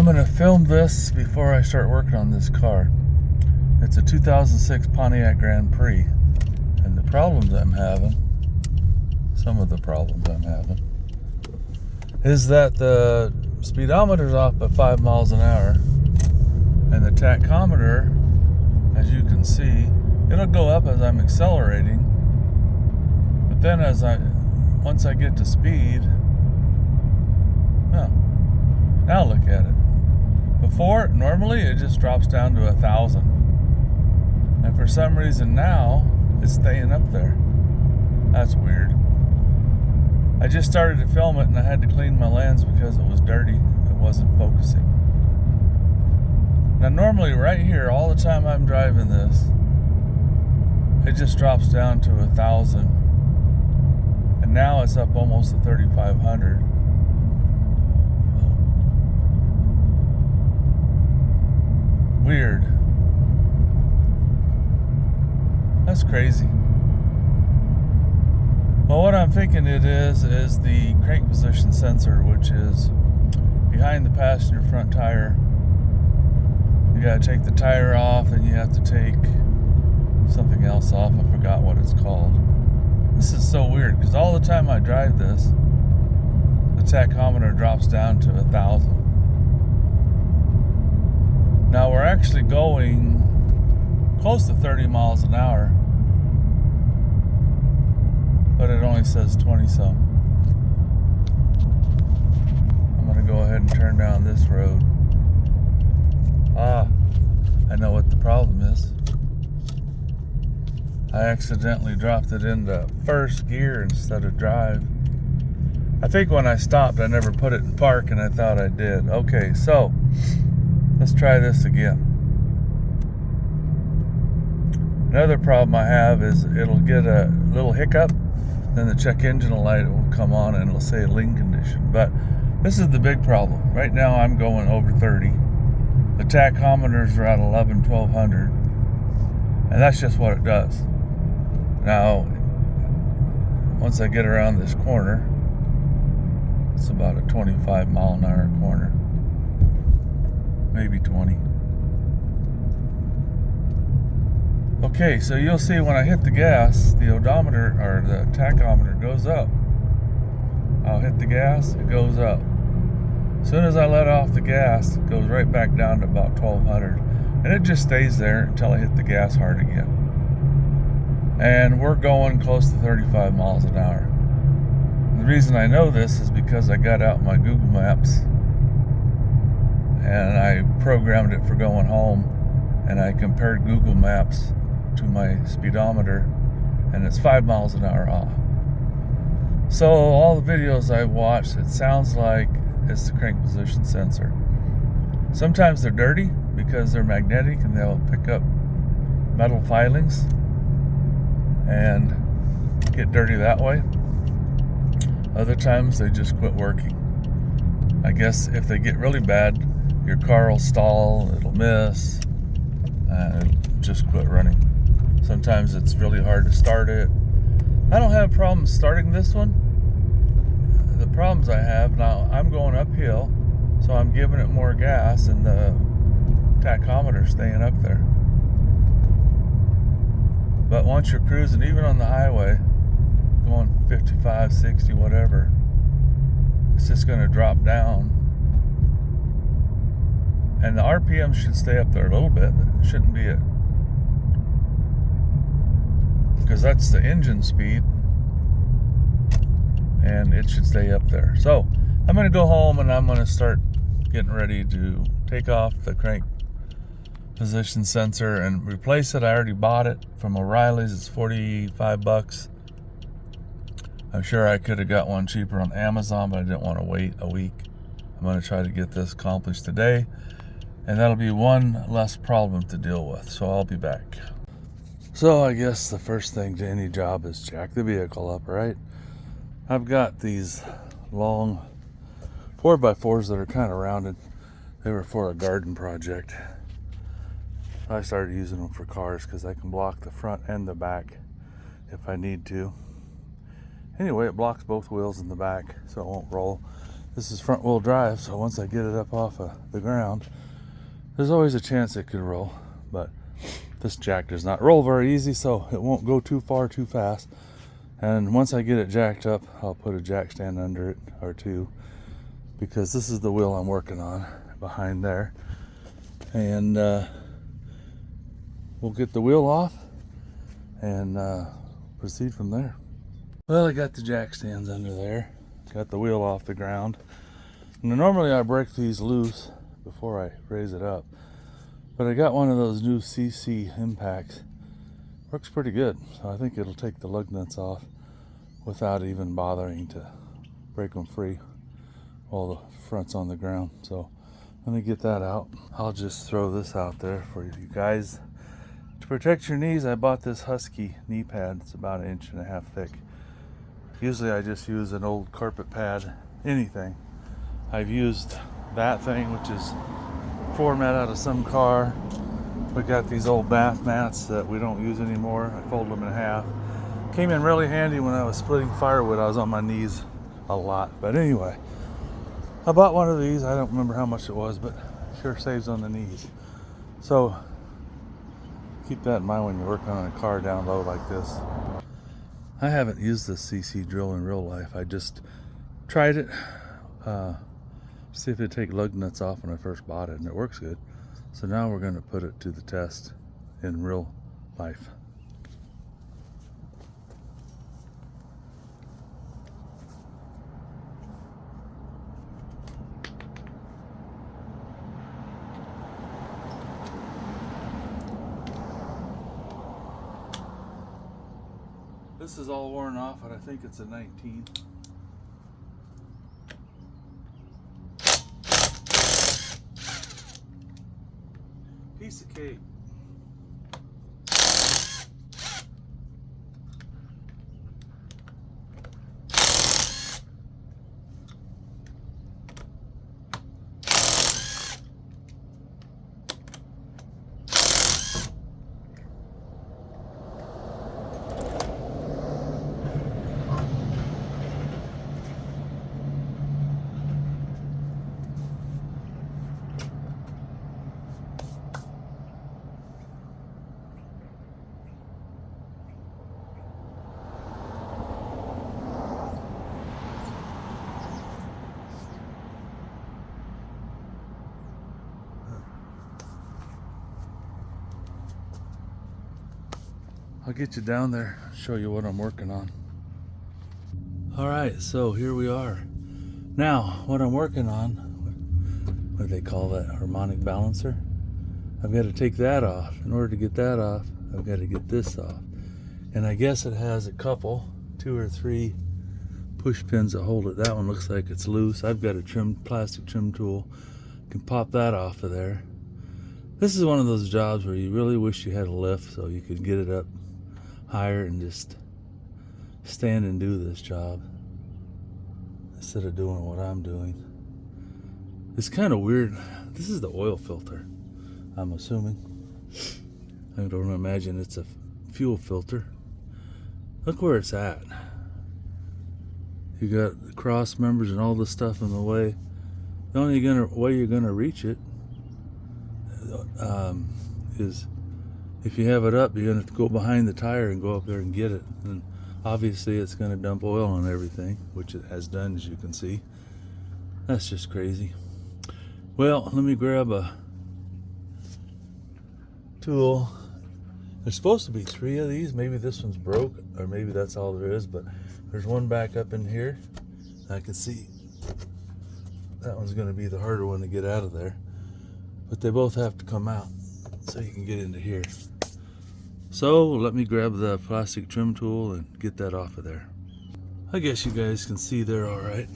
I'm going to film this before I start working on this car. It's a 2006 Pontiac Grand Prix. And the problems I'm having, some of the problems I'm having, is that the speedometer's off by 5 miles an hour. And the tachometer, as you can see, it'll go up as I'm accelerating. But then once I get to speed, now look at it. Before, normally it just drops down to 1,000. And for some reason now, it's staying up there. That's weird. I just started to film it and I had to clean my lens because it was dirty. It wasn't focusing. Now normally right here, all the time I'm driving this, it just drops down to 1,000. And now it's up almost to 3,500. Weird. That's crazy. Well, what I'm thinking it is the crank position sensor, which is behind the passenger front tire. You gotta take the tire off, and you have to take something else off. I forgot what it's called. This is so weird because all the time I drive this, the tachometer drops down to 1,000. Now we're actually going close to 30 miles an hour, but it only says 20 some. I'm gonna go ahead and turn down this road. I know what the problem is. I accidentally dropped it into first gear instead of drive. I think when I stopped, I never put it in park, and I thought I did. Okay, so let's try this again. Another problem I have is it'll get a little hiccup, then the check engine light will come on and it'll say lean condition. But this is the big problem. Right now I'm going over 30. The tachometers are at 1200, and that's just what it does. Now, once I get around this corner, it's about a 25 mile an hour corner. Maybe 20. Okay, so you'll see when I hit the gas, the odometer or the tachometer goes up. I'll hit the gas, it goes up. As soon as I let off the gas, it goes right back down to about 1200. And it just stays there until I hit the gas hard again. And we're going close to 35 miles an hour. And the reason I know this is because I got out my Google Maps and I programmed it for going home, and I compared Google Maps to my speedometer, and it's 5 miles an hour off. So all the videos I've watched, it sounds like it's the crank position sensor. Sometimes they're dirty because they're magnetic and they'll pick up metal filings and get dirty that way. Other times they just quit working. I guess if they get really bad, your car will stall, it'll miss, and it'll just quit running. Sometimes it's really hard to start it. I don't have problems starting this one. The problems I have now, I'm going uphill, so I'm giving it more gas, and the tachometer's staying up there. But once you're cruising, even on the highway, going 55, 60, whatever, it's just going to drop down. And the RPM should stay up there a little bit. It shouldn't be it, because that's the engine speed, and it should stay up there. So I'm going to go home and I'm going to start getting ready to take off the crank position sensor and replace it. I already bought it from O'Reilly's. It's 45 bucks. I'm sure I could have got one cheaper on Amazon, but I didn't want to wait a week. I'm going to try to get this accomplished today, and that'll be one less problem to deal with. So I'll be back. So I guess the first thing to any job is jack the vehicle up, right? I've got these long 4x4s that are kind of rounded. They were for a garden project. I started using them for cars because I can block the front and the back if I need to. Anyway, it blocks both wheels in the back so it won't roll. This is front wheel drive, so once I get it up off of the ground, there's always a chance it could roll. But this jack does not roll very easy, so it won't go too far too fast. And once I get it jacked up, I'll put a jack stand under it or two, because this is the wheel I'm working on behind there. And we'll get the wheel off and proceed from there. Well, I got the jack stands under there, got the wheel off the ground. Now, normally I break these loose before I raise it up, but I got one of those new CC impacts. Works pretty good, so I think it'll take the lug nuts off without even bothering to break them free while the front's on the ground. So let me get that out. I'll just throw this out there for you guys. To protect your knees, I bought this Husky knee pad. It's about 1.5 inches thick. Usually I just use an old carpet pad, anything. I've used that thing, which is format out of some car. We got these old bath mats that we don't use anymore. I fold them in half. Came in really handy when I was splitting firewood. I was on my knees a lot. But anyway, I bought one of these. I don't remember how much it was, but sure saves on the knees. So keep that in mind when you're working on a car down low like this. I haven't used this CC drill in real life. I just tried it, see if it'd take lug nuts off when I first bought it, and it works good. So now we're going to put it to the test in real life. This is all worn off, and I think it's a 19. Piece of cake. I'll get you down there, show you what I'm working on. Alright, so here we are. Now, what I'm working on, what do they call that, harmonic balancer? I've got to take that off. In order to get that off, I've got to get this off. And I guess it has a couple, 2 or 3 push pins that hold it. That one looks like it's loose. I've got a plastic trim tool. Can pop that off of there. This is one of those jobs where you really wish you had a lift so you could get it up higher and just stand and do this job instead of doing what I'm doing. It's kind of weird. This is the oil filter, I'm assuming. I don't imagine it's a fuel filter. Look where it's at. You got the cross members and all this stuff in the way. The only way you're gonna reach it is if you have it up, you're gonna have to go behind the tire and go up there and get it. And obviously it's gonna dump oil on everything, which it has done, as you can see. That's just crazy. Well, let me grab a tool. There's supposed to be 3 of these. Maybe this one's broke, or maybe that's all there is, but there's one back up in here. I can see that one's gonna be the harder one to get out of there. But they both have to come out so you can get into here. So let me grab the plastic trim tool and get that off of there. I guess you guys can see there all right.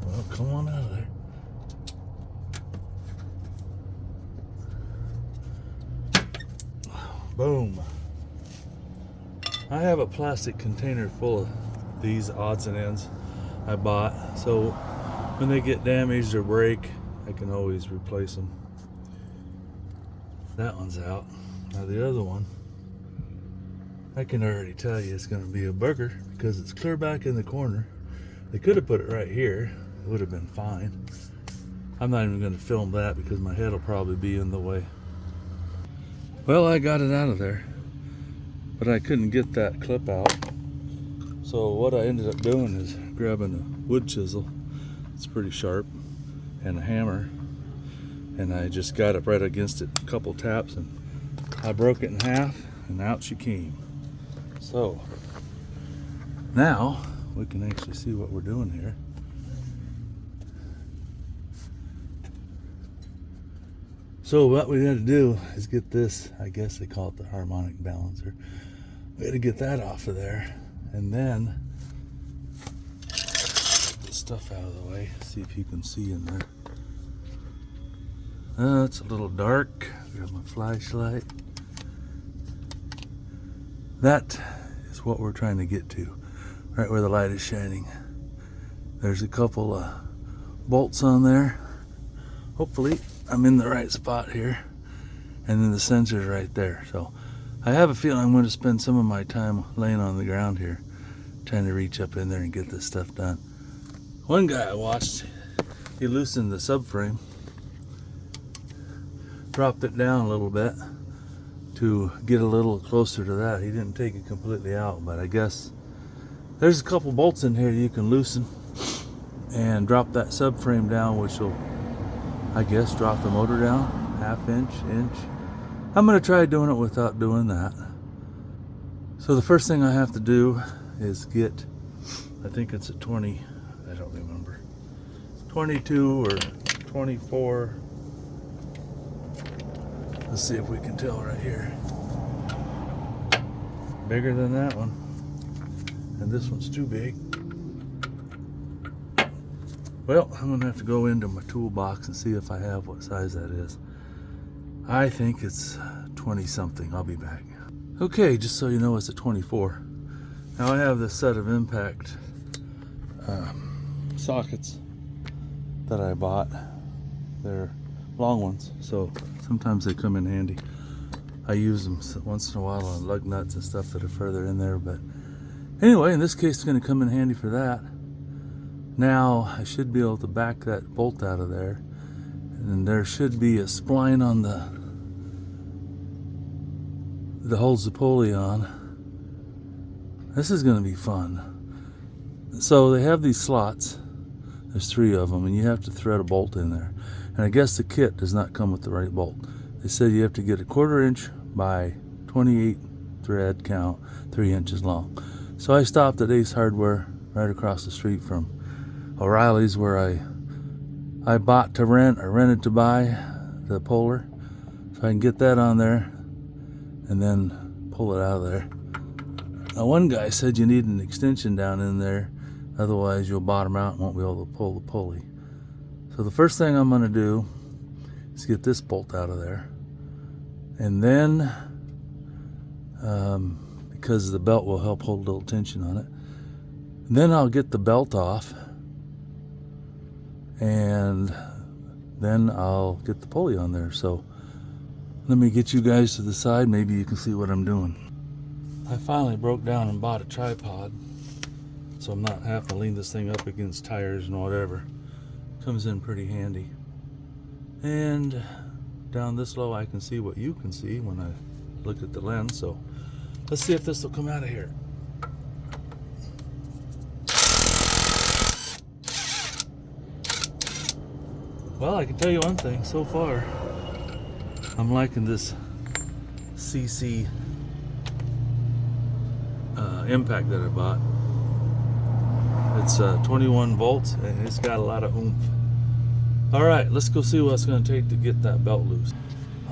Well, come on out of there. Boom. I have a plastic container full of these odds and ends I bought, so when they get damaged or break, I can always replace them. That one's out. Now the other one, I can already tell you it's going to be a burger because it's clear back in the corner. They could have put it right here. It would have been fine. I'm not even going to film that because my head will probably be in the way. Well, I got it out of there, but I couldn't get that clip out. So what I ended up doing is grabbing a wood chisel. It's pretty sharp, and a hammer, and I just got it right against it a couple taps, and I broke it in half, and out she came. So now we can actually see what we're doing here. So what we got to do is get this, I guess they call it the harmonic balancer. We got to get that off of there, and then get this stuff out of the way. See if you can see in there. It's a little dark. Grab my flashlight. That is what we're trying to get to, right where the light is shining. There's a couple bolts on there. Hopefully I'm in the right spot here, and then the sensor's right there. So I have a feeling I'm going to spend some of my time laying on the ground here, trying to reach up in there and get this stuff done. One guy I watched, he loosened the subframe, dropped it down a little bit to get a little closer to that. He didn't take it completely out, but I guess there's a couple bolts in here you can loosen and drop that subframe down, which will, I guess, drop the motor down half inch. I'm going to try doing it without doing that. So the first thing I have to do is get, I think it's a 20, I don't remember, 22 or 24. Let's see if we can tell right here. Bigger than that one. And this one's too big. Well, I'm going to have to go into my toolbox and see if I have what size that is. I think it's 20 something. I'll be back. Okay, just so you know, it's a 24. Now I have this set of impact sockets that I bought. They're long ones, so sometimes they come in handy. I use them once in a while on lug nuts and stuff that are further in there, but anyway, in this case it's going to come in handy for that. Now I should be able to back that bolt out of there, and there should be a spline on that holds the pulley on. This is going to be fun. So they have these slots. There's 3 of them, and you have to thread a bolt in there. And I guess the kit does not come with the right bolt. They said you have to get a 1/4 inch by 28 thread count, 3 inches long. So I stopped at Ace Hardware right across the street from O'Reilly's, where I bought to rent or rented to buy the puller, so I can get that on there and then pull it out of there. Now one guy said you need an extension down in there, otherwise you'll bottom out and won't be able to pull the pulley. So the first thing I'm going to do is get this bolt out of there, and then because the belt will help hold a little tension on it, then I'll get the belt off, and then I'll get the pulley on there. So let me get you guys to the side, maybe you can see what I'm doing. I finally broke down and bought a tripod, so I'm not having to lean this thing up against tires and whatever. Comes in pretty handy. And down this low I can see what you can see when I look at the lens, so let's see if this will come out of here. Well, I can tell you one thing, so far I'm liking this CC impact that I bought. It's 21 volts and it's got a lot of oomph. Alright, let's go see what it's going to take to get that belt loose.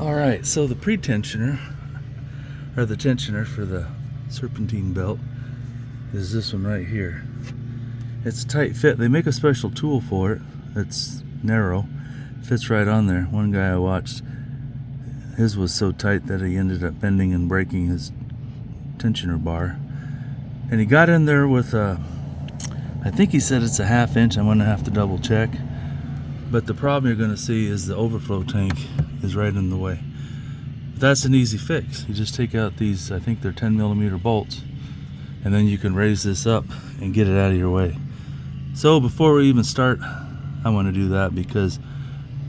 Alright, so the pre-tensioner, or the tensioner for the serpentine belt, is this one right here. It's a tight fit. They make a special tool for it. It's narrow, fits right on there. One guy I watched, his was so tight that he ended up bending and breaking his tensioner bar. And he got in there with a, I think he said it's a 1/2 inch. I'm going to have to double check. But the problem you're going to see is the overflow tank is right in the way. that's an easy fix. You just take out these, I think they're 10mm bolts, and then you can raise this up and get it out of your way. So before we even start, I want to do that because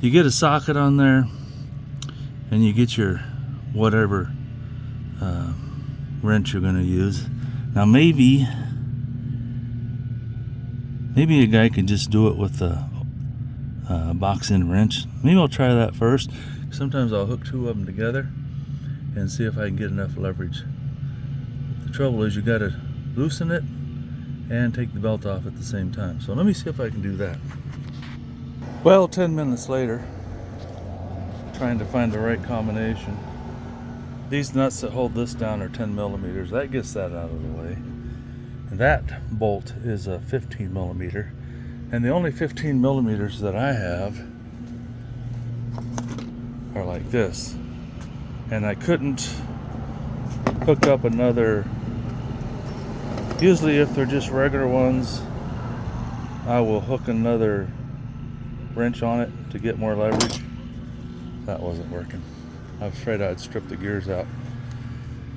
you get a socket on there and you get your whatever wrench you're going to use. Now maybe a guy can just do it with a box end wrench. Maybe I'll try that first. Sometimes I'll hook two of them together and see if I can get enough leverage. The trouble is you got to loosen it and take the belt off at the same time. So let me see if I can do that. Well, 10 minutes later, trying to find the right combination. These nuts that hold this down are 10mm. That gets that out of the way. And that bolt is a 15mm. And the only 15mm that I have are like this. And I couldn't hook up another. Usually if they're just regular ones, I will hook another wrench on it to get more leverage. That wasn't working. I was afraid I'd strip the gears out.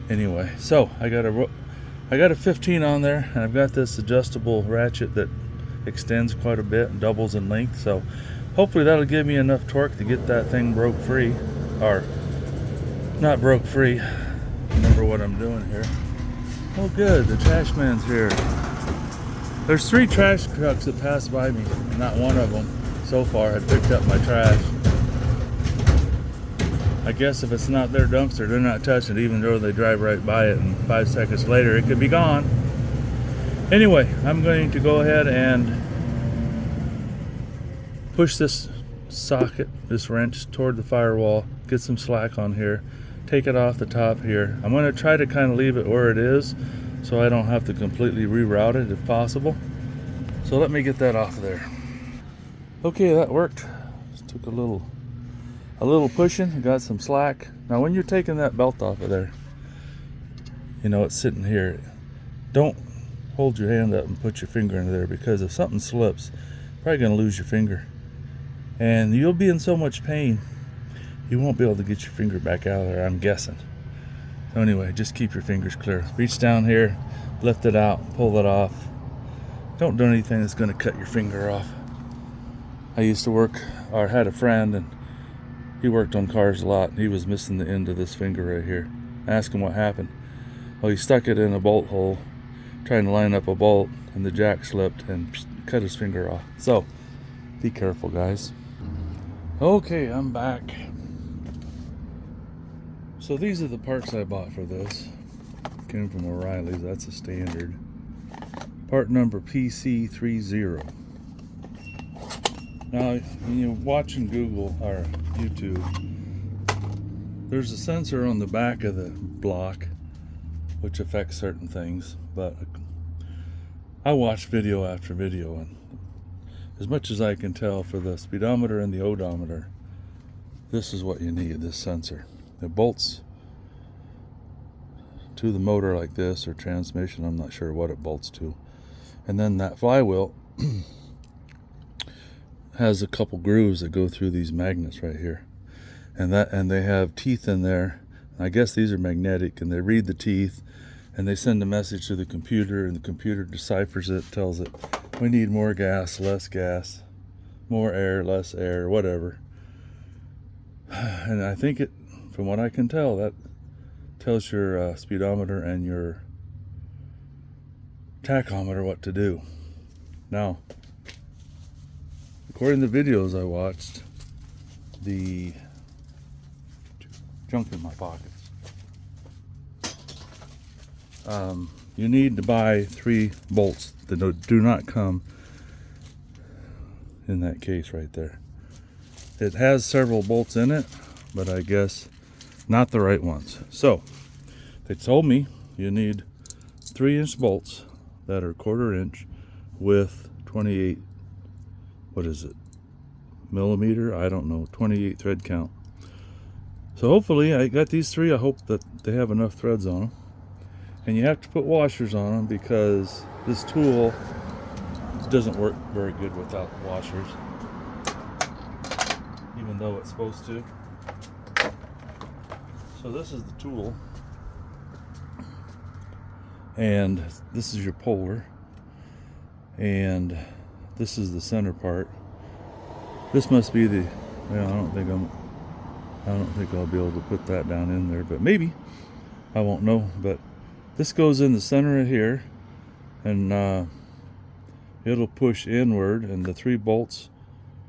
Anyway, so I got a 15 on there, and I've got this adjustable ratchet that extends quite a bit and doubles in length. So hopefully that'll give me enough torque to get that thing broke free, or not broke free. Remember what I'm doing here. Oh good, the trash man's here. There's 3 trash trucks that passed by me. Not one of them so far had picked up my trash. I guess if it's not their dumpster, they're not touching it, even though they drive right by it, and 5 seconds later it could be gone. Anyway, I'm going to go ahead and push this socket, this wrench, toward the firewall, get some slack on here, take it off the top here. I'm going to try to kind of leave it where it is so I don't have to completely reroute it if possible. So let me get that off of there. Okay, that worked. Just took a little pushing, got some slack. Now when you're taking that belt off of there, you know, it's sitting here. Don't hold your hand up and put your finger into there, because if something slips, you're probably going to lose your finger. And you'll be in so much pain, you won't be able to get your finger back out of there, I'm guessing. So anyway, just keep your fingers clear. Reach down here, lift it out, pull it off. Don't do anything that's going to cut your finger off. I used to work, or had a friend, and he worked on cars a lot. He was missing the end of this finger right here. I asked him what happened. Well, he stuck it in a bolt hole, trying to line up a bolt, and the jack slipped and cut his finger off. So, be careful, guys. Okay, I'm back. So these are the parts I bought for this. Came from O'Reilly's, that's a standard. Part number PC30. Now, when you're watching Google or YouTube, there's a sensor on the back of the block which affects certain things, but I watch video after video, and as much as I can tell, for the speedometer and the odometer, this is what you need, this sensor. It bolts to the motor like this, or transmission, I'm not sure what it bolts to. And then that flywheel has a couple grooves that go through these magnets right here, and they have teeth in there. I guess these are magnetic, and they read the teeth and they send a message to the computer, and the computer deciphers it, tells it we need more gas, less gas, more air, less air, whatever. And I think it, from what I can tell, that tells your speedometer and your tachometer what to do. Now, according to the videos I watched, the junk in my pockets, you need to buy 3 bolts that do not come in that case right there. It has several bolts in it, but I guess not the right ones. So they told me you need 3-inch bolts that are 1/4 inch with 28, what is it, millimeter? I don't know, 28 thread count. So hopefully I got these 3. I hope that they have enough threads on them. And you have to put washers on them, because this tool doesn't work very good without washers, even though it's supposed to. So this is the tool, and this is your puller, and this is the center part. This must be the, well, I don't think I'll be able to put that down in there, but maybe. I won't know. But this goes in the center of here, and it'll push inward, and the 3 bolts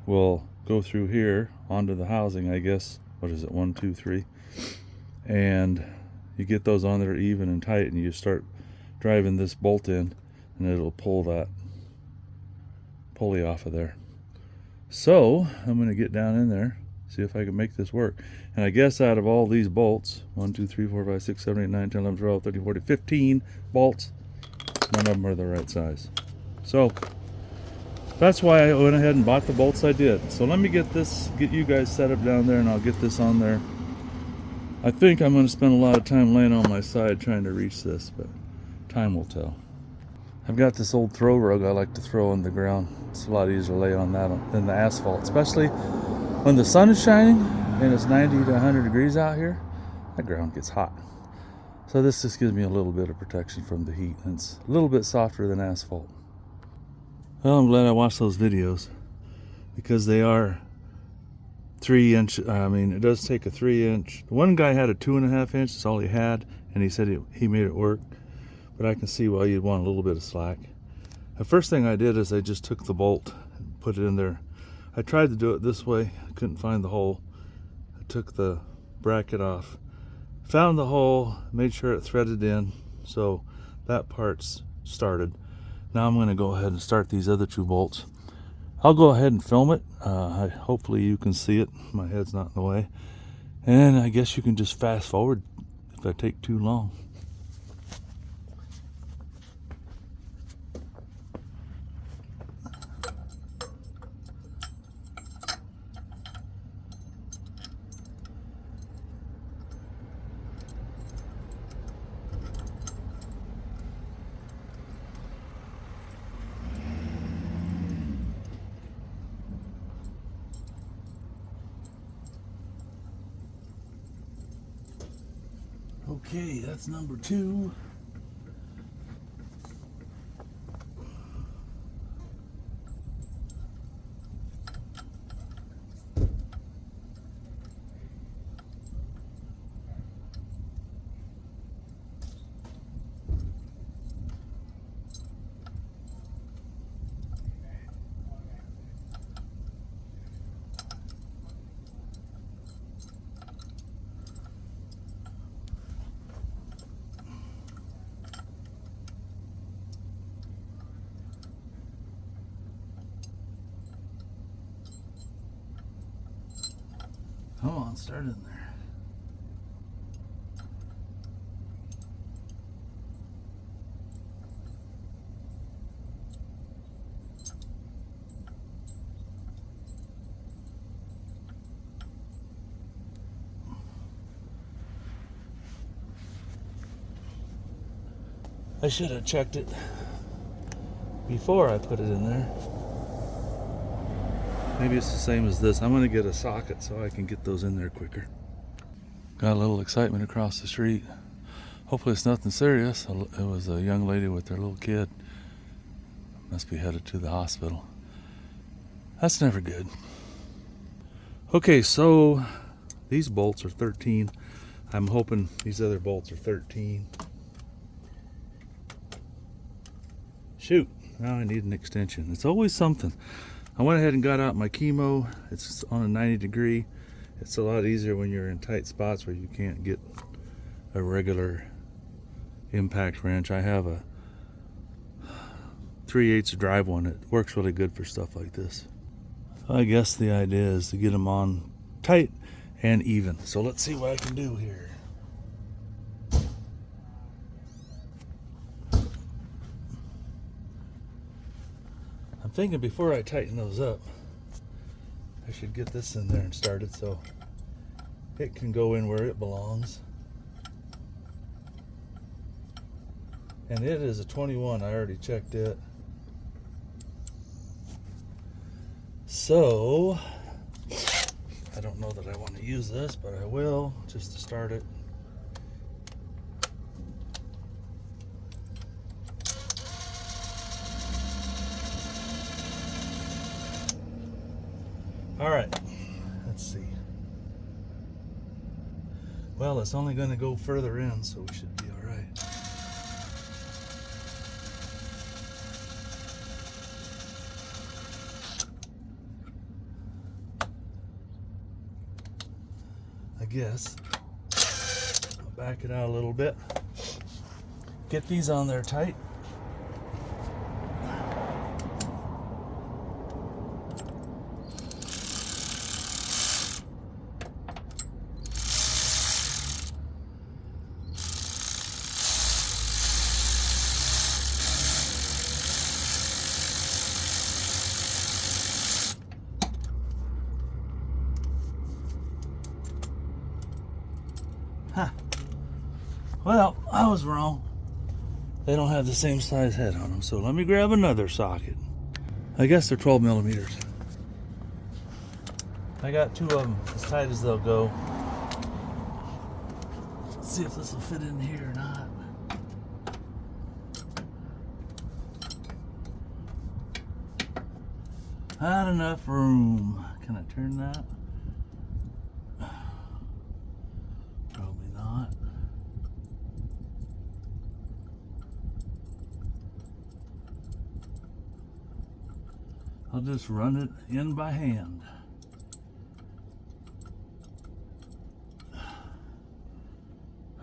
will go through here onto the housing, I guess. What is it, 1, 2, 3? And you get those on there even and tight, and you start driving this bolt in, and it'll pull that pulley off of there. So I'm going to get down in there, see if I can make this work. And I guess out of all these bolts, 1, 2, 3, 4, 5, 6, 7, 8, 9, 10, 11, 12, 13, 14, 15 bolts, none of them are the right size. So that's why I went ahead and bought the bolts I did. So let me get you guys set up down there, and I'll get this on there. I think I'm going to spend a lot of time laying on my side trying to reach this, but time will tell. I've got this old throw rug I like to throw on the ground. It's a lot easier to lay on that than the asphalt, especially when the sun is shining and it's 90 to 100 degrees out here. That ground gets hot. So this just gives me a little bit of protection from the heat, and it's a little bit softer than asphalt. Well, I'm glad I watched those videos, because they are 3-inch. I mean, it does take a 3-inch. The one guy had a 2.5 inch. That's all he had, and he said he made it work. But I can see why you'd want a little bit of slack. The first thing I did is I just took the bolt and put it in there. I tried to do it this way. I couldn't find the hole. I took the bracket off, found the hole, made sure it threaded in, so that part's started. Now I'm going to go ahead and start these other 2 bolts. I'll go ahead and film it. Hopefully you can see it. My head's not in the way. And I guess you can just fast forward if I take too long. Okay, that's number 2. Come on, start in there. I should have checked it before I put it in there. Maybe it's the same as this. I'm going to get a socket so I can get those in there quicker. Got a little excitement across the street. Hopefully it's nothing serious. It was a young lady with their little kid. Must be headed to the hospital. That's never good. Okay, so these bolts are 13. I'm hoping these other bolts are 13. Shoot, now I need an extension. It's always something. I went ahead and got out my chemo. It's on a 90 degree. It's a lot easier when you're in tight spots where you can't get a regular impact wrench. I have a 3/8 drive one. It works really good for stuff like this. I guess the idea is to get them on tight and even. So let's see what I can do here. I'm thinking before I tighten those up, I should get this in there and started so it can go in where it belongs. And it is a 21. I already checked it. So I don't know that I want to use this, but I will just to start it. All right, let's see. Well, it's only going to go further in, so we should be all right. I guess I'll back it out a little bit. Get these on there tight. Huh. Well, I was wrong. They don't have the same size head on them, so let me grab another socket. I guess they're 12 millimeters. I got two of them as tight as they'll go. Let's see if this will fit in here or not. Not enough room. Can I turn that? Probably not. I'll just run it in by hand.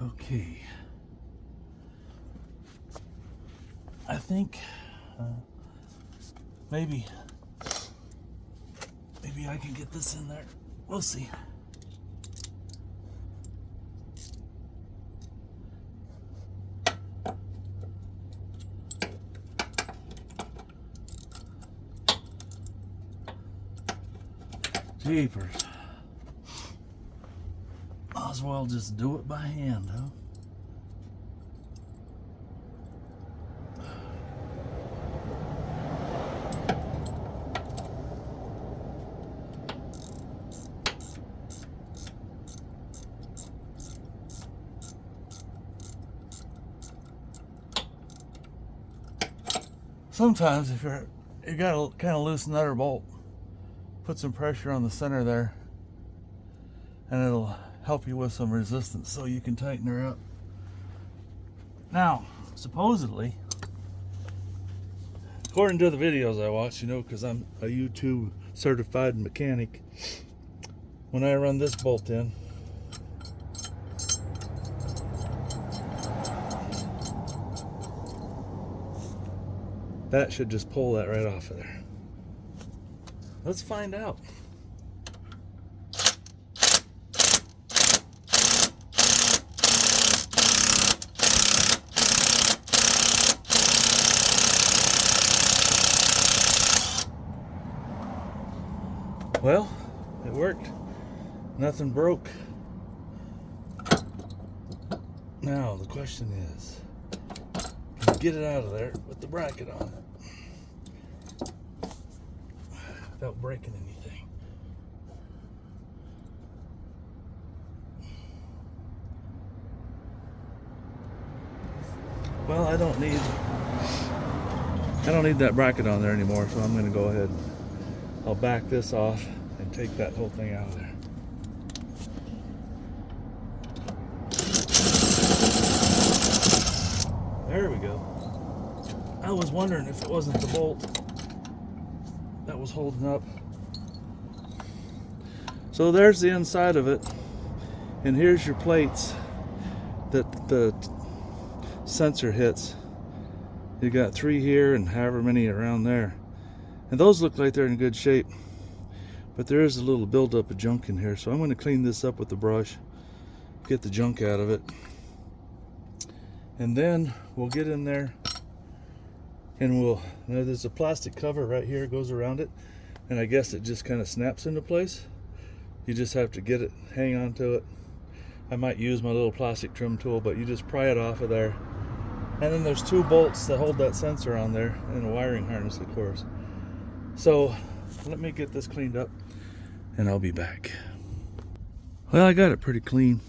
Okay. I think maybe I can get this in there. We'll see. Jeepers. Might as well just do it by hand, huh? Sometimes if you got a kind of loose nut or bolt, put some pressure on the center there and it'll help you with some resistance so you can tighten her up. Now, supposedly, according to the videos I watch, you know, because I'm a YouTube certified mechanic, when I run this bolt in, that should just pull that right off of there. Let's find out. Well, it worked. Nothing broke. Now the question is, can you get it out of there with the bracket on it without breaking anything? Well, I don't need that bracket on there anymore, so I'm going to go ahead and I'll back this off and take that whole thing out of there. There we go. I was wondering if it wasn't the bolt that was holding up. So there's the inside of it, and here's your plates that the sensor hits. You got 3 here and however many around there, and those look like they're in good shape, but there is a little buildup of junk in here, so I'm going to clean this up with the brush, get the junk out of it, and then we'll get in there and there's a plastic cover right here, goes around it, and I guess it just kind of snaps into place. You just have to get it, hang on to it. I might use my little plastic trim tool, but you just pry it off of there. And then there's 2 bolts that hold that sensor on there, and a wiring harness, of course. So let me get this cleaned up and I'll be back. Well, I got it pretty clean.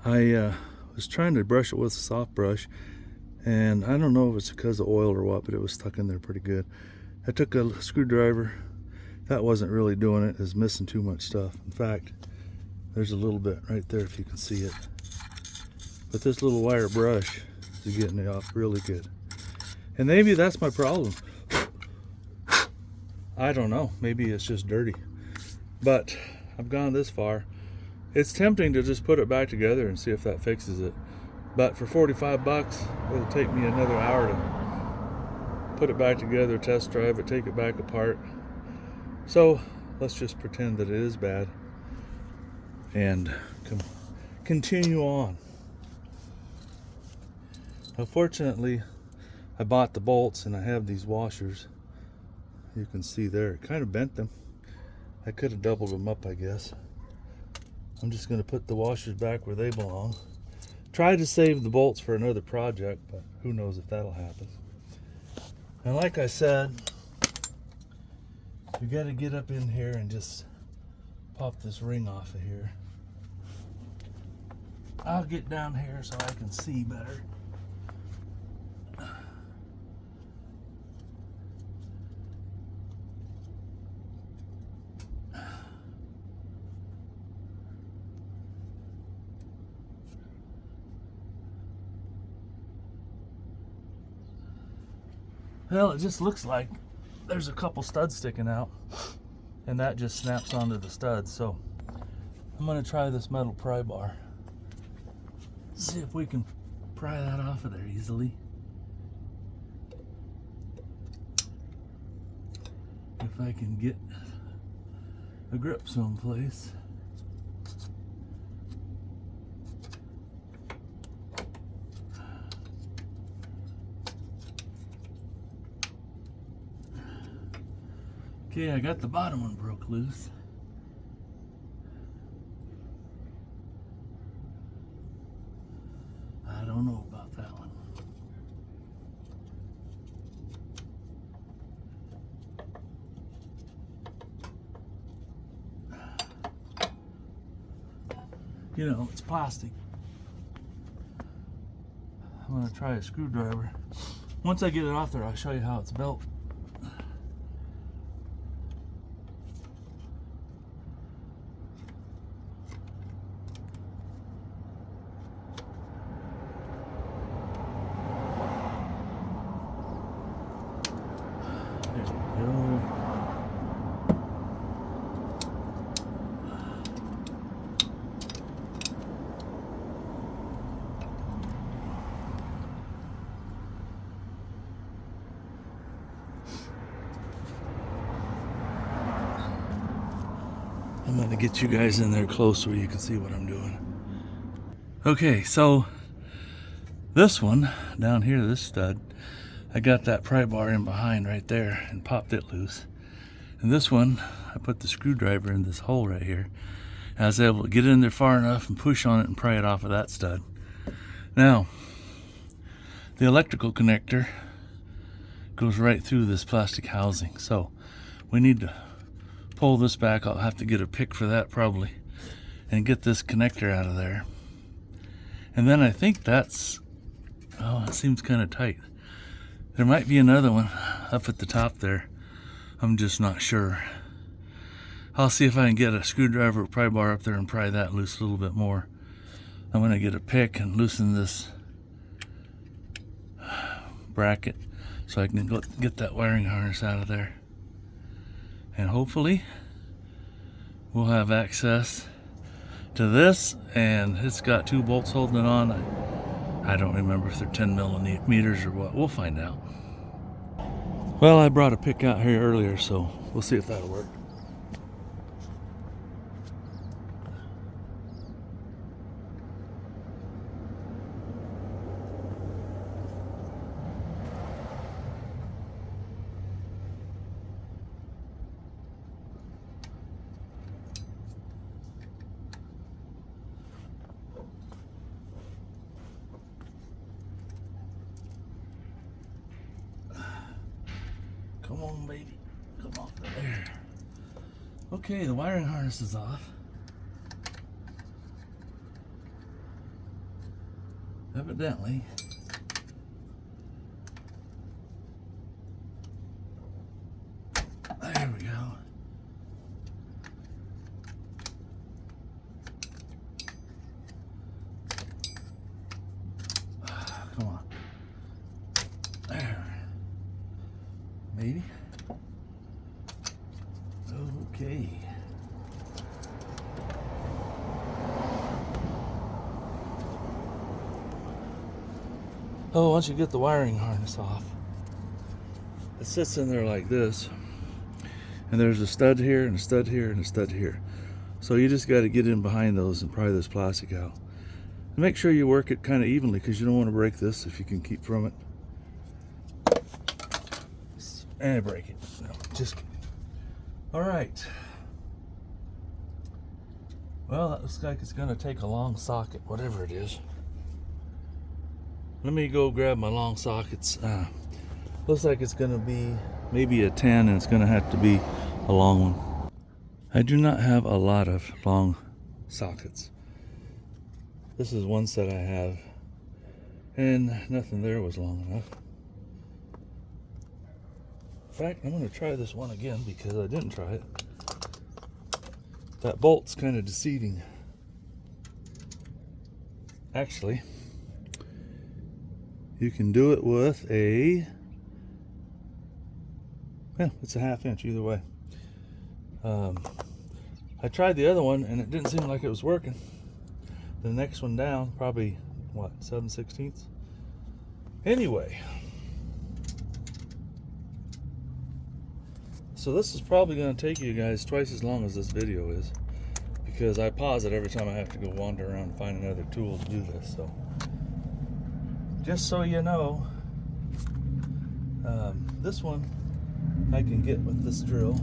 I was trying to brush it with a soft brush, and I don't know if it's because of oil or what, but it was stuck in there pretty good. I took a screwdriver that wasn't really doing it. It's missing too much stuff. In fact, there's a little bit right there if you can see it. But this little wire brush is getting it off really good. And maybe that's my problem. I don't know. Maybe it's just dirty. But I've gone this far. It's tempting to just put it back together and see if that fixes it. But for 45 bucks, it'll take me another hour to put it back together, test drive it, take it back apart. So let's just pretend that it is bad and continue on. Now, fortunately, I bought the bolts and I have these washers. You can see there, it kind of bent them. I could have doubled them up, I guess. I'm just going to put the washers back where they belong. Try to save the bolts for another project, but who knows if that'll happen. And like I said, we got to get up in here and just pop this ring off of here. I'll get down here so I can see better. Well, it just looks like there's a couple studs sticking out, and that just snaps onto the studs. So I'm going to try this metal pry bar. See if we can pry that off of there easily. If I can get a grip someplace. Okay, I got the bottom one broke loose. I don't know about that one. You know, it's plastic. I'm gonna try a screwdriver. Once I get it off there, I'll show you how it's built. I'm going to get you guys in there close where you can see what I'm doing. Okay, so this one down here, this stud, I got that pry bar in behind right there and popped it loose. And this one, I put the screwdriver in this hole right here. And I was able to get in there far enough and push on it and pry it off of that stud. Now, the electrical connector goes right through this plastic housing. So we need to pull this back. I'll have to get a pick for that probably and get this connector out of there. And then I think that's, oh, it seems kind of tight. There might be another one up at the top there. I'm just not sure. I'll see if I can get a screwdriver or pry bar up there and pry that loose a little bit more. I'm going to get a pick and loosen this bracket so I can get that wiring harness out of there. And hopefully we'll have access to this, and it's got 2 bolts holding it on. I don't remember if they're 10 millimeters or what. We'll find out. Well, I brought a pick out here earlier, so we'll see if that'll work. Come on, baby. Come on. There. Okay, the wiring harness is off. Evidently. There we go. baby. Okay. Oh, once you get the wiring harness off, it sits in there like this, and there's a stud here and a stud here and a stud here. So you just got to get in behind those and pry this plastic out. And make sure you work it kind of evenly, because you don't want to break this if you can keep from it. And break it. No, just kidding. All right. Well, that looks like it's going to take a long socket, whatever it is. Let me go grab my long sockets. Looks like it's going to be maybe a 10, and it's going to have to be a long one. I do not have a lot of long sockets. This is one set I have, and nothing there was long enough. In fact, I'm going to try this one again because I didn't try it. That bolt's kind of deceiving. Actually, you can do it with a, well, it's a 1/2 inch either way. I tried the other one and it didn't seem like it was working. The next one down, probably, what, 7/16? Anyway. So this is probably going to take you guys twice as long as this video is, because I pause it every time I have to go wander around and find another tool to do this. So just so you know, this one I can get with this drill.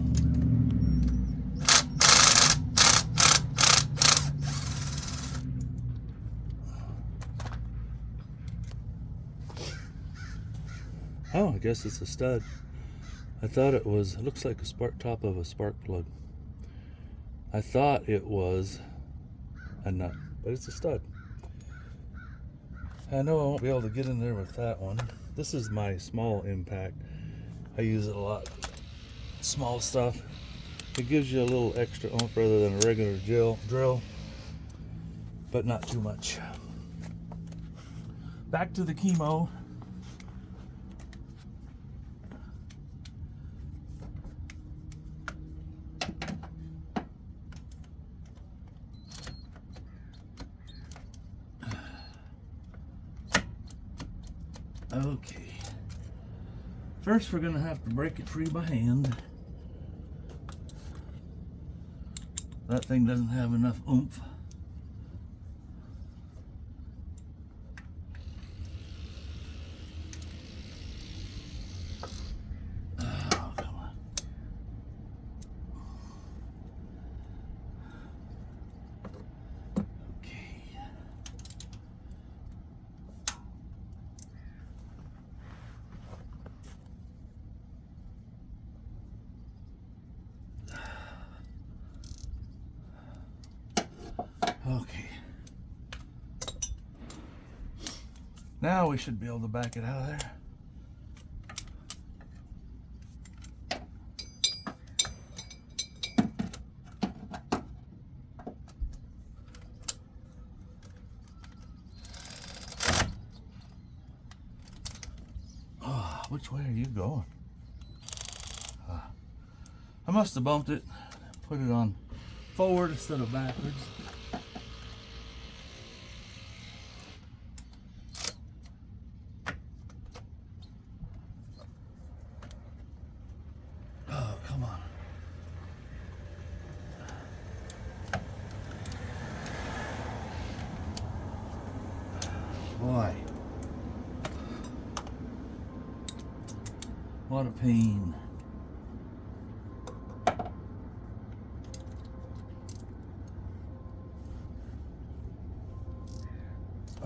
Oh, I guess it's a stud. I thought it was, it looks like a spark top of a spark plug. I thought it was a nut, but it's a stud. I know I won't be able to get in there with that one. This is my small impact. I use it a lot. Small stuff. It gives you a little extra oomph rather than a regular drill, but not too much. Back to the chemo. Okay. First, we're going to have to break it free by hand. That thing doesn't have enough oomph. Oh, come on. Okay. Okay. Now we should be able to back it out of there. Oh, which way are you going? I must have bumped it, put it on forward instead of backwards. Oh, come on. Boy. What a pain.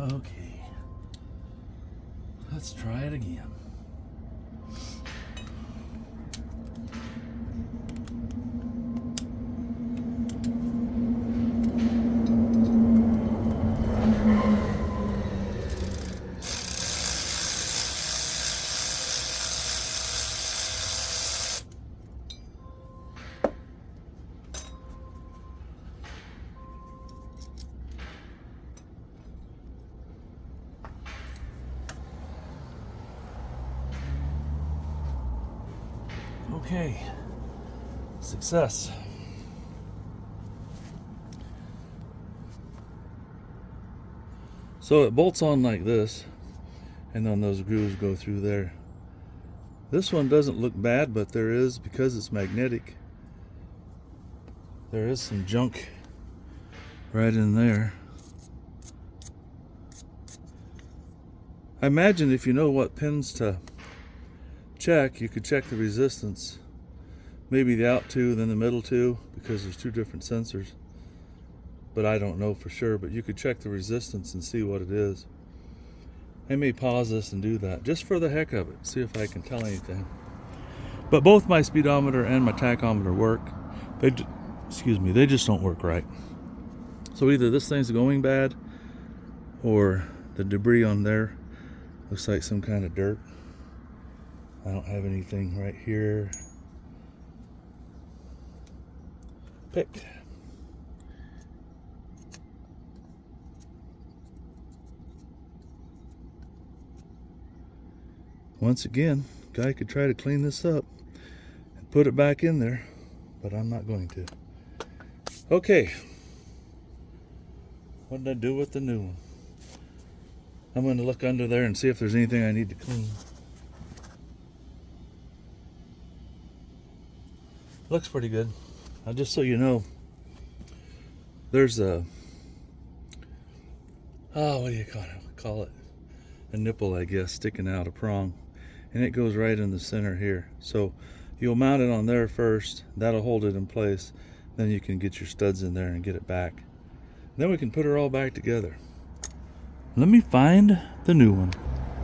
Okay, let's try it again. Okay, success. So it bolts on like this, and then those grooves go through there. This one doesn't look bad, but there is, because it's magnetic, there is some junk right in there. I imagine if you know what pins to check, you could check the resistance. Maybe the out two, then the middle two, because there's two different sensors. But I don't know for sure, but you could check the resistance and see what it is. I may pause this and do that, just for the heck of it, see if I can tell anything. But both my speedometer and my tachometer work. They just don't work right. So either this thing's going bad, or the debris on there looks like some kind of dirt. I don't have anything right here. Pick. Once again, guy could try to clean this up and put it back in there, but I'm not going to. Okay. What did I do with the new one? I'm going to look under there and see if there's anything I need to clean. Looks pretty good. Just so you know, there's a, what do you call it? A nipple, I guess, sticking out, a prong. And it goes right in the center here. So you'll mount it on there first. That'll hold it in place. Then you can get your studs in there and get it back. Then we can put her all back together. Let me find the new one.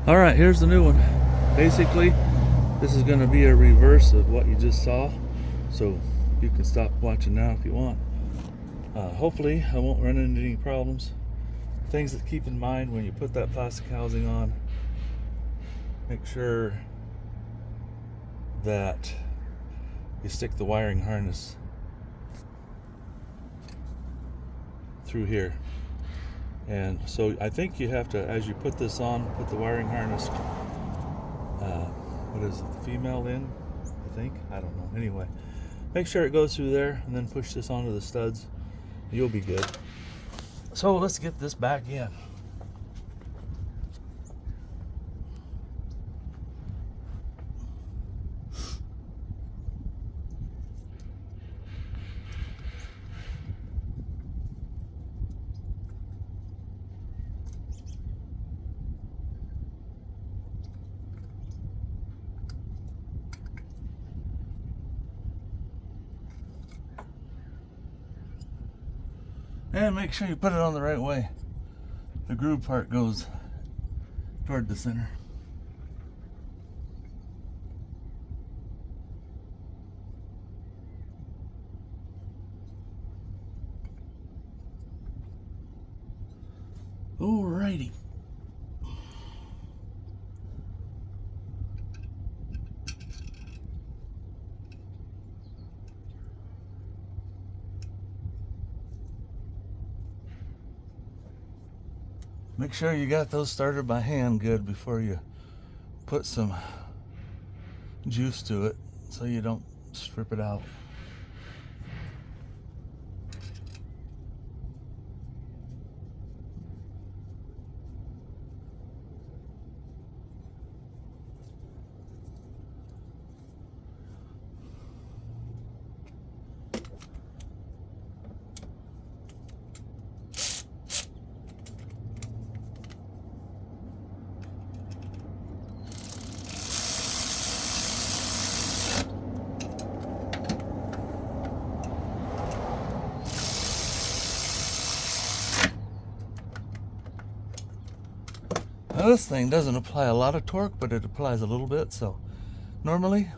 All right, here's the new one. Basically, this is going to be a reverse of what you just saw. So you can stop watching now if you want. Hopefully, I won't run into any problems. Things that keep in mind when you put that plastic housing on. Make sure that you stick the wiring harness through here. And so I think you have to, as you put this on, put the wiring harness, what is it, the female in, I think? I don't know. Anyway, make sure it goes through there and then push this onto the studs. You'll be good. So let's get this back in. And make sure you put it on the right way. The groove part goes toward the center. Alrighty. Make sure you got those started by hand good before you put some juice to it so you don't strip it out. Now this thing doesn't apply a lot of torque, but it applies a little bit, so normally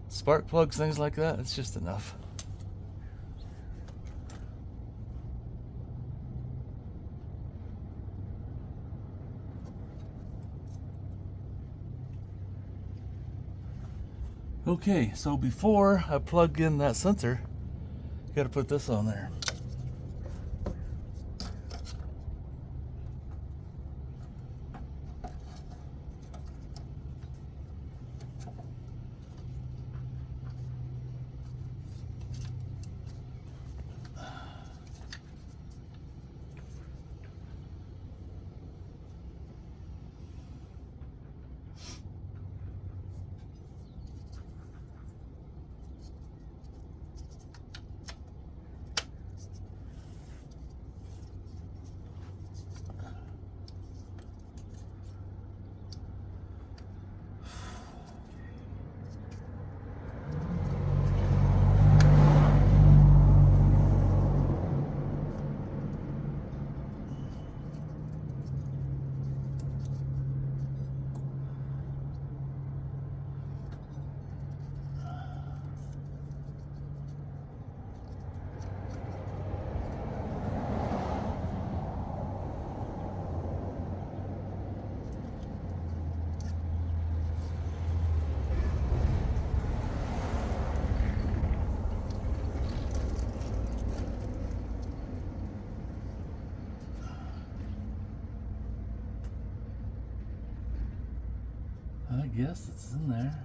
spark plugs, things like that, it's just enough. Okay, so before I plug in that sensor, you got to put this on there. I guess it's in there.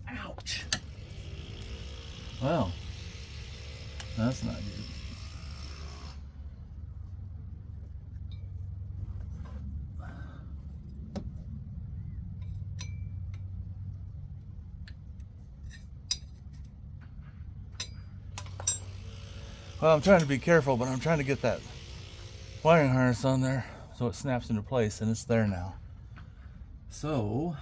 Ouch. Well, that's not good. Well, I'm trying to be careful, but I'm trying to get that wiring harness on there so it snaps into place, and it's there now. So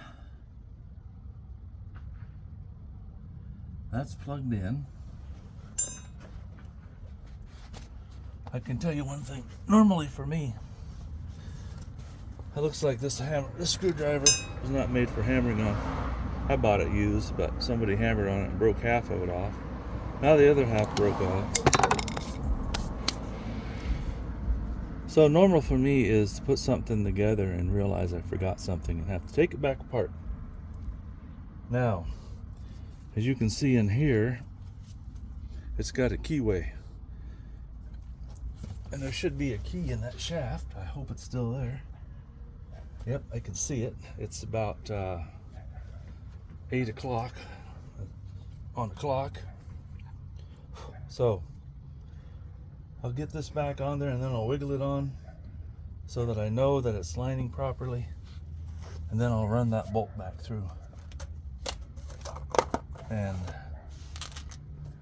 that's plugged in. I can tell you one thing. Normally for me, it looks like this screwdriver is not made for hammering on. I bought it used, but somebody hammered on it and broke half of it off. Now the other half broke off. So normal for me is to put something together and realize I forgot something and have to take it back apart. Now, as you can see in here, it's got a keyway. And there should be a key in that shaft. I hope it's still there. Yep, I can see it. It's about 8 o'clock on the clock. So I'll get this back on there and then I'll wiggle it on so that I know that it's lining properly, and then I'll run that bolt back through and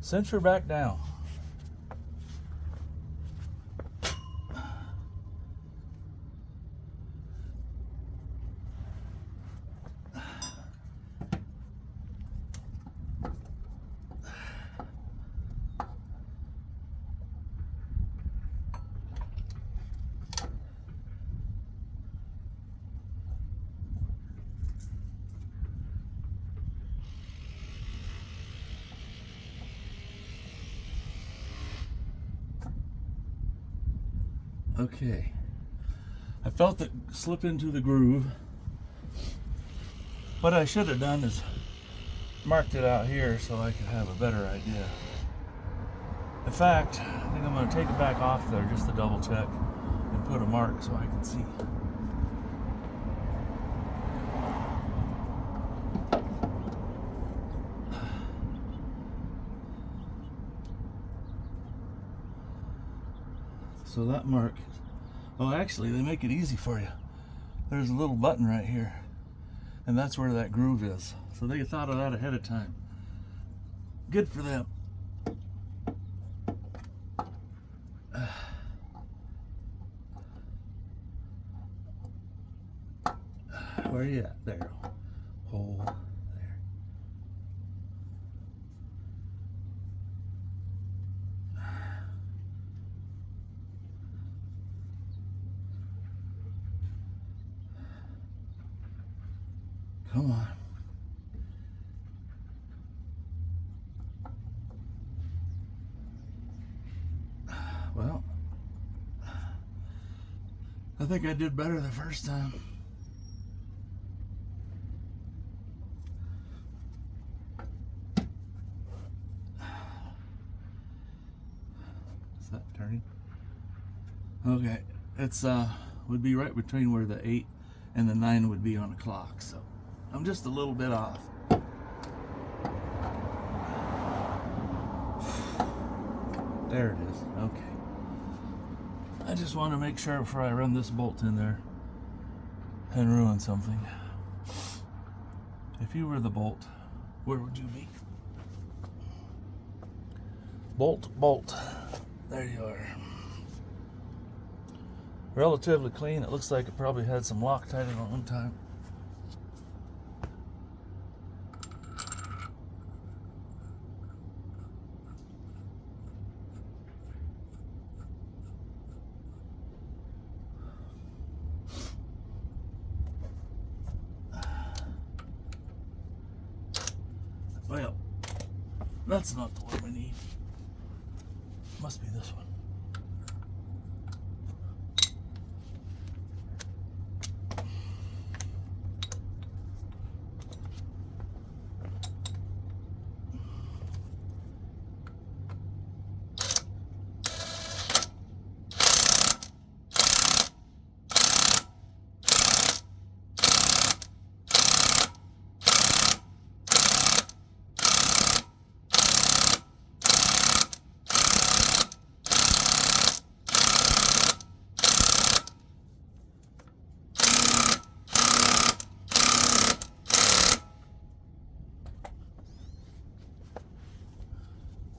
cinch her back down. Okay, I felt it slip into the groove. What I should have done is marked it out here so I could have a better idea. In fact, I think I'm going to take it back off there just to double check and put a mark so I can see. So that mark, oh actually they make it easy for you. There's a little button right here, and that's where that groove is. So they thought of that ahead of time. Good for them. Where are you at? There. Hole there. Come on. Well, I think I did better the first time. Is that turning? Okay, it's would be right between where the 8 and the 9 would be on the clock, so I'm just a little bit off. There it is. Okay. I just want to make sure before I run this bolt in there and ruin something. If you were the bolt, where would you be? Bolt, bolt. There you are. Relatively clean. It looks like it probably had some Loctite in it one time. Well, that's not the one we need. Must be this one.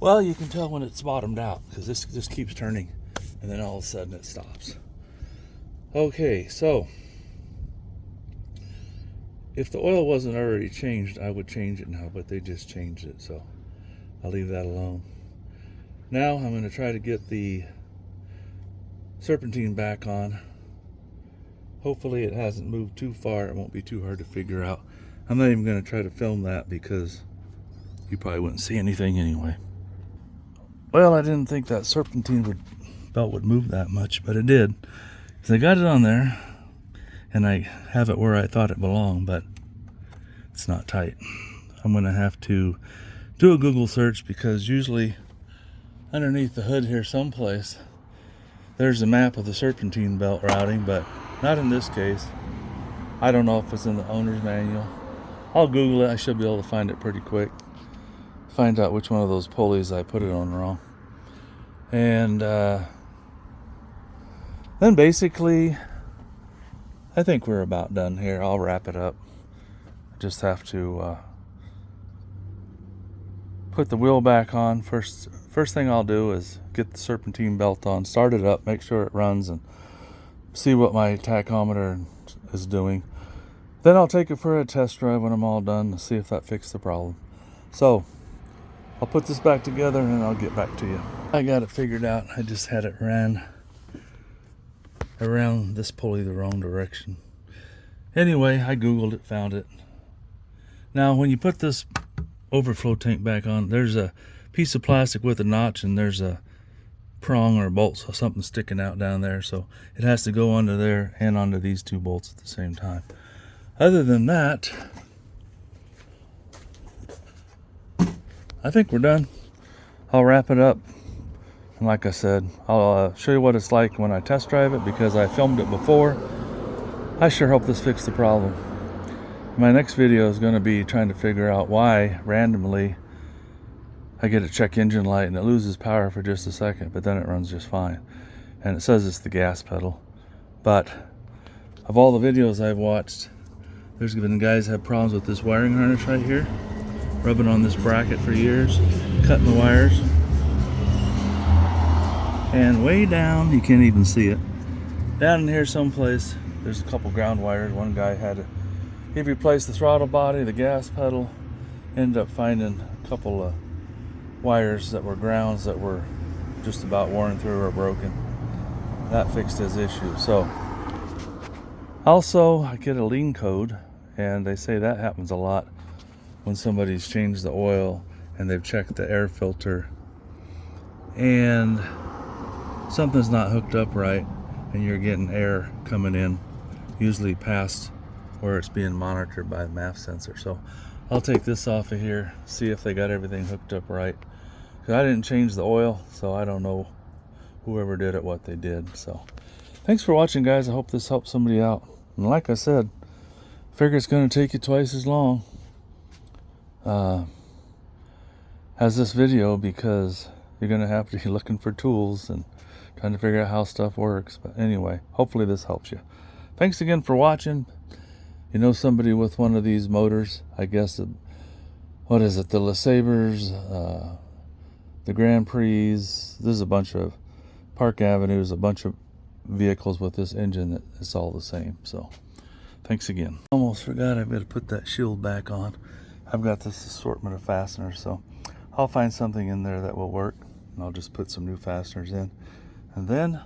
Well, you can tell when it's bottomed out because this just keeps turning and then all of a sudden it stops. Okay, so if the oil wasn't already changed, I would change it now, but they just changed it, so I'll leave that alone. Now I'm going to try to get the serpentine back on. Hopefully it hasn't moved too far. It won't be too hard to figure out. I'm not even going to try to film that because you probably wouldn't see anything anyway. Well, I didn't think that serpentine belt would move that much, but it did. Because I got it on there, and I have it where I thought it belonged, but it's not tight. I'm going to have to do a Google search because usually underneath the hood here someplace, there's a map of the serpentine belt routing, but not in this case. I don't know if it's in the owner's manual. I'll Google it. I should be able to find it pretty quick. Find out which one of those pulleys I put it on wrong. And then basically, I think we're about done here. I'll wrap it up. Just have to put the wheel back on. First thing I'll do is get the serpentine belt on, start it up, make sure it runs, and see what my tachometer is doing. Then I'll take it for a test drive when I'm all done to see if that fixed the problem. So I'll put this back together and I'll get back to you. I got it figured out. I just had it ran around this pulley the wrong direction. Anyway, I Googled it, found it. Now when you put this overflow tank back on, there's a piece of plastic with a notch and there's a prong or a bolt or something sticking out down there, so it has to go onto there and onto these two bolts at the same time. Other than that, I think we're done. I'll wrap it up, and like I said, I'll show you what it's like when I test drive it because I filmed it before. I sure hope this fixed the problem. My next video is going to be trying to figure out why randomly I get a check engine light and it loses power for just a second, but then it runs just fine. And it says it's the gas pedal. But of all the videos I've watched, there's been guys have problems with this wiring harness right here, rubbing on this bracket for years, cutting the wires. And way down, you can't even see it, down in here someplace, there's a couple ground wires. One guy he replaced the throttle body, the gas pedal, ended up finding a couple of wires that were grounds that were just about worn through or broken. That fixed his issue. So also I get a lean code, and they say that happens a lot when somebody's changed the oil and they've checked the air filter and something's not hooked up right and you're getting air coming in, usually past where it's being monitored by the MAF sensor. So I'll take this off of here, see if they got everything hooked up right. Because I didn't change the oil, so I don't know whoever did it what they did. So thanks for watching, guys. I hope this helps somebody out. And like I said, I figure it's going to take you twice as long as this video because you're going to have to be looking for tools and trying to figure out how stuff works. But anyway, hopefully this helps you. Thanks again for watching. You know somebody with one of these motors, I guess, what is it, the LeSabres, the Grand Prix, there's a bunch of Park Avenues, a bunch of vehicles with this engine that it's all the same. So thanks again. Almost forgot I better put that shield back on. I've got this assortment of fasteners, so I'll find something in there that will work, and I'll just put some new fasteners in, and then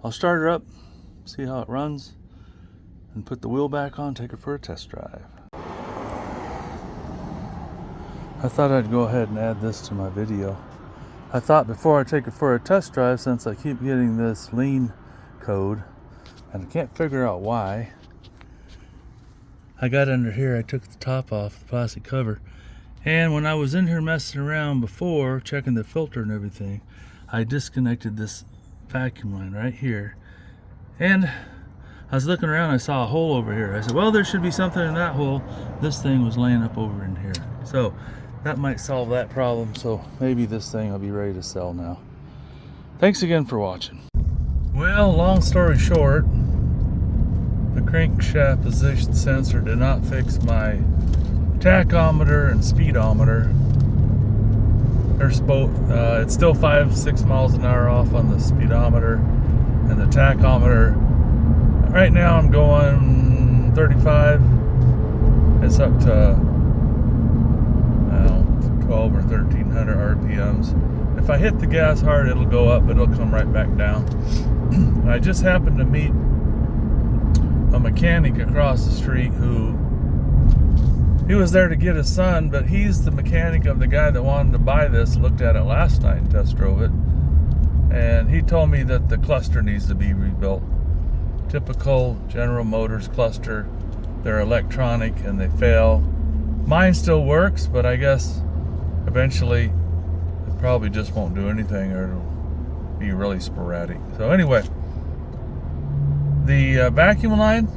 I'll start her up, see how it runs, and put the wheel back on, take it for a test drive. I thought I'd go ahead and add this to my video. I thought before I take it for a test drive, since I keep getting this lean code and I can't figure out why, I got under here, I took the top off, the plastic cover, and when I was in here messing around before, checking the filter and everything, I disconnected this vacuum line right here, and I was looking around, I saw a hole over here. I said, well, there should be something in that hole. This thing was laying up over in here. So that might solve that problem. So maybe this thing will be ready to sell now. Thanks again for watching. Well, long story short, the crankshaft position sensor did not fix my tachometer and speedometer. There's both. It's still 5-6 miles an hour off on the speedometer and the tachometer. Right now I'm going 35. It's up to 12 or 1300 RPMs. If I hit the gas hard, it'll go up, but it'll come right back down. And I just happened to meet a mechanic across the street who he was there to get his son, but he's the mechanic of the guy that wanted to buy this, looked at it last night and test drove it. And he told me that the cluster needs to be rebuilt. Typical General Motors cluster. They're electronic and they fail. Mine still works, but I guess eventually it probably just won't do anything, or it'll be really sporadic. So anyway, the vacuum line,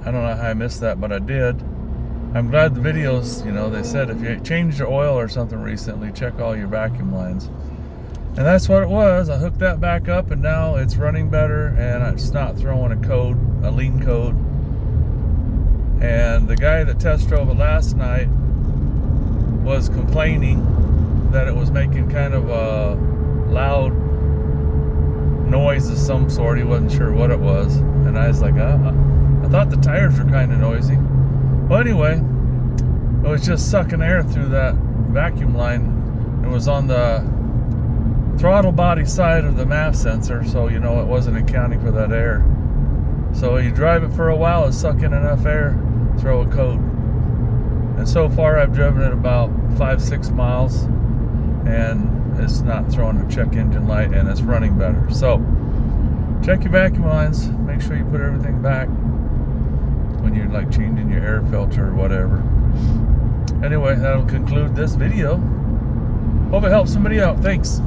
I don't know how I missed that, but I did. I'm glad the videos, they said if you changed your oil or something recently, check all your vacuum lines. And that's what it was. I hooked that back up and now it's running better, and it's not throwing a lean code. And the guy that test drove it last night was complaining that it was making kind of a loud noise of some sort. He wasn't sure what it was. And I was like, I thought the tires were kind of noisy. Well, anyway, it was just sucking air through that vacuum line. It was on the throttle body side of the MAF sensor, so it wasn't accounting for that air. So you drive it for a while, it's sucking enough air, throw a code. And so far I've driven it about 5-6 miles, and it's not throwing a check engine light, and it's running better. So check your vacuum lines, make sure you put everything back when you're like changing your air filter or whatever. Anyway, that'll conclude this video. Hope it helps somebody out. Thanks.